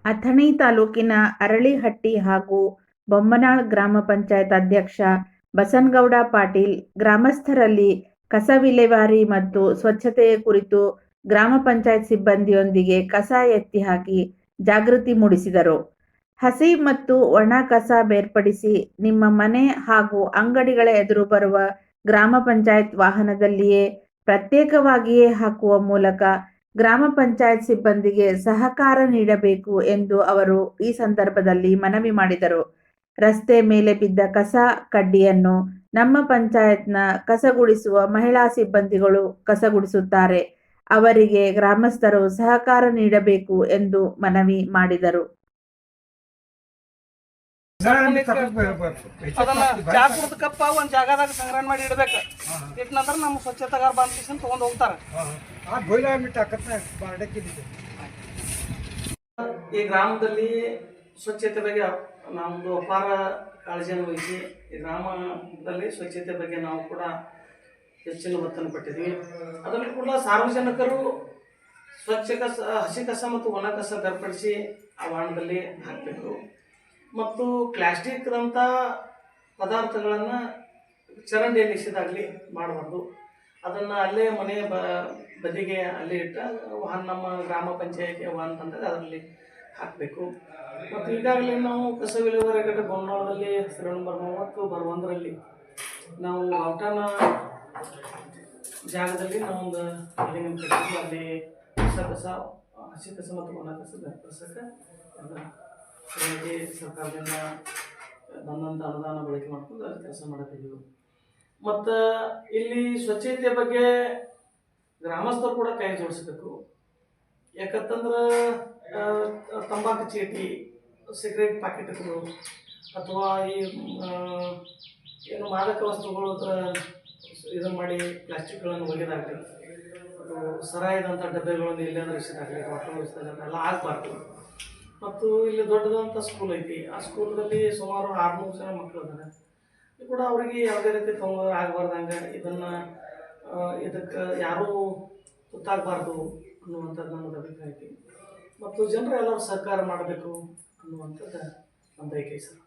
ಅಥಣಿ ತಾಲೂಕಿನ ಅರಳಿಹಟ್ಟಿ ಹಾಗೂ ಬೊಮ್ಮನಾಳ್ ಗ್ರಾಮ ಪಂಚಾಯತ್ ಅಧ್ಯಕ್ಷ ಬಸನಗೌಡ ಪಾಟೀಲ್ ಗ್ರಾಮಸ್ಥರಲ್ಲಿ ಕಸ ವಿಲೇವಾರಿ ಮತ್ತು ಸ್ವಚ್ಛತೆಯ ಕುರಿತು ಗ್ರಾಮ ಪಂಚಾಯತ್ ಸಿಬ್ಬಂದಿಯೊಂದಿಗೆ ಕಸ ಎತ್ತಿ ಹಾಕಿ ಜಾಗೃತಿ ಮೂಡಿಸಿದರು. ಹಸಿ ಮತ್ತು ಒಣ ಕಸ ಬೇರ್ಪಡಿಸಿ ನಿಮ್ಮ ಮನೆ ಹಾಗೂ ಅಂಗಡಿಗಳ ಎದುರು ಬರುವ ಗ್ರಾಮ ಪಂಚಾಯತ್ ವಾಹನದಲ್ಲಿಯೇ ಪ್ರತ್ಯೇಕವಾಗಿಯೇ ಹಾಕುವ ಮೂಲಕ ಗ್ರಾಮ ಪಂಚಾಯತ್ ಸಿಬ್ಬಂದಿಗೆ ಸಹಕಾರ ನೀಡಬೇಕು ಎಂದು ಅವರು ಈ ಸಂದರ್ಭದಲ್ಲಿ ಮನವಿ ಮಾಡಿದರು. ರಸ್ತೆ ಮೇಲೆ ಬಿದ್ದ ಕಸ ಕಡ್ಡಿಯನ್ನು ನಮ್ಮ ಪಂಚಾಯತ್ನ ಕಸಗುಡಿಸುವ ಮಹಿಳಾ ಸಿಬ್ಬಂದಿಗಳು ಕಸಗುಡಿಸುತ್ತಾರೆ. ಅವರಿಗೆ ಗ್ರಾಮಸ್ಥರು ಸಹಕಾರ ನೀಡಬೇಕು ಎಂದು ಮನವಿ ಮಾಡಿದರು. ಜಾಗೃತ ಕಪ್ಪ ಒಂದು ಜಾಗದಾಗ ಸಂಗ್ರಹಣೆ ಮಾಡಿ ಇಡಬೇಕು. ಇಟ್ಟ ನಂತರ ನಮ್ಮ ಸ್ವಚ್ಛತೆಗಾರ ಬಂದು ತಗೊಂಡು ಹೋಗ್ತಾರೆ. ಈ ಗ್ರಾಮದಲ್ಲಿ ಸ್ವಚ್ಛತೆ ಬಗ್ಗೆ ನಮ್ಮದು ಅಪಾರ ಕಾಳಜಿಯನ್ನು ವಹಿಸಿ ಈ ಗ್ರಾಮದಲ್ಲಿ ಸ್ವಚ್ಛತೆ ಬಗ್ಗೆ ನಾವು ಕೂಡ ಹೆಚ್ಚಿನ ಒತ್ತನ್ನು ಕೊಟ್ಟಿದ್ದೀವಿ. ಅದರಲ್ಲಿ ಕೂಡ ಸಾರ್ವಜನಿಕರು ಸ್ವಚ್ಛ ಕಸ, ಹಸಿ ಕಸ ಮತ್ತು ಒಣ ಕಸ ಬೇರ್ಪಡಿಸಿ ಆ ವಾಹನದಲ್ಲಿ ಹಾಕಬೇಕು. ಮತ್ತು ಪ್ಲಾಸ್ಟಿಕ್ದಂಥ ಪದಾರ್ಥಗಳನ್ನು ಚರಂಡಿಯಲ್ಲಿ ಎಸೆದಾಗಲಿ ಮಾಡಬಾರ್ದು. ಅದನ್ನು ಅಲ್ಲೇ ಮನೆಯ ಬದಿಗೆ ಅಲ್ಲೇ ಇಟ್ಟ ವಾಹನ ನಮ್ಮ ಗ್ರಾಮ ಪಂಚಾಯತಿ ವಾಹನ ತಂದಾಗ ಅದರಲ್ಲಿ ಹಾಕಬೇಕು. ಮತ್ತು ಈಗಾಗಲೇ ನಾವು ಕಸ ವಿಲೇವಾರಿ ಘಟಕ ಬೊಮ್ಮನಾಳದಲ್ಲಿ ಸರ್ವೆ ನಂಬರ್ 30 ಬರುವಂದರಲ್ಲಿ ನಾವು ಔಟಾನ ಜಾಗದಲ್ಲಿ ನಾವೊಂದು ಬಿಲ್ಡಿಂಗ್ ಕಟ್ಟಿದ್ವಿ. ಅಲ್ಲಿ ಕಸ ಹಸಿ ಕಸ ಮತ್ತು ಒಣ ಕಸ ಬೇರ್ಪಡಿಸೋಕ್ಕೆ ಸರ್ಕಾರದಿಂದ ಬಂದಂಥ ಅನುದಾನ ಬಳಕೆ ಮಾಡ್ಕೊಂಡು ಅಲ್ಲಿ ಕೆಲಸ ಮಾಡತ್ತಿದ್ದೀವಿ. ಮತ್ತು ಇಲ್ಲಿ ಸ್ವಚ್ಛತೆಯ ಬಗ್ಗೆ ಗ್ರಾಮಸ್ಥರು ಕೂಡ ಕೈ ಜೋಡಿಸ್ಬೇಕು. ಯಾಕಂತಂದ್ರೆ ತಂಬಾಕು ಚೀಟಿ, ಸಿಗರೇಟ್ ಪ್ಯಾಕೆಟ್ಗಳು ಅಥವಾ ಈ ಏನು ಮಾದಕ ವಸ್ತುಗಳು ಇದನ್ನು ಮಾಡಿ ಪ್ಲಾಸ್ಟಿಕ್ಗಳನ್ನು ಒಗೆದಾಗಲಿ, ಅದು ಸರಾಯದಂಥ ಡಬ್ಬೆಗಳನ್ನು ಎಲ್ಲಾದ್ರೂ ಎಸೆದಾಗಲಿ, ವಾಟರ್ ಎಸೆದಾಗಲಿ ಎಲ್ಲ ಆಗಬಾರ್ದು. ಮತ್ತು ಇಲ್ಲಿ ದೊಡ್ಡದಂಥ ಸ್ಕೂಲ್ ಐತಿ. ಆ ಸ್ಕೂಲಲ್ಲಿ ಸುಮಾರು 600 ಜನ ಮಕ್ಕಳು ಇದ್ದಾರೆ. ಕೂಡ ಅವರಿಗೆ ಯಾವುದೇ ರೀತಿ ತೊಂದರೆ ಆಗಬಾರ್ದಂಗೆ ಇದಕ್ಕೆ ಯಾರೂ ಗೊತ್ತಾಗಬಾರ್ದು ಅನ್ನುವಂಥದ್ದು ನಮ್ಮದು ಅಭಿಪ್ರಾಯ ಐತಿ. ಮತ್ತು ಜನರು ಎಲ್ಲರೂ ಸಹಕಾರ ಮಾಡಬೇಕು ಅನ್ನುವಂಥದ್ದು ನಮ್ಮ ಬಯಕೆ ಸರ್.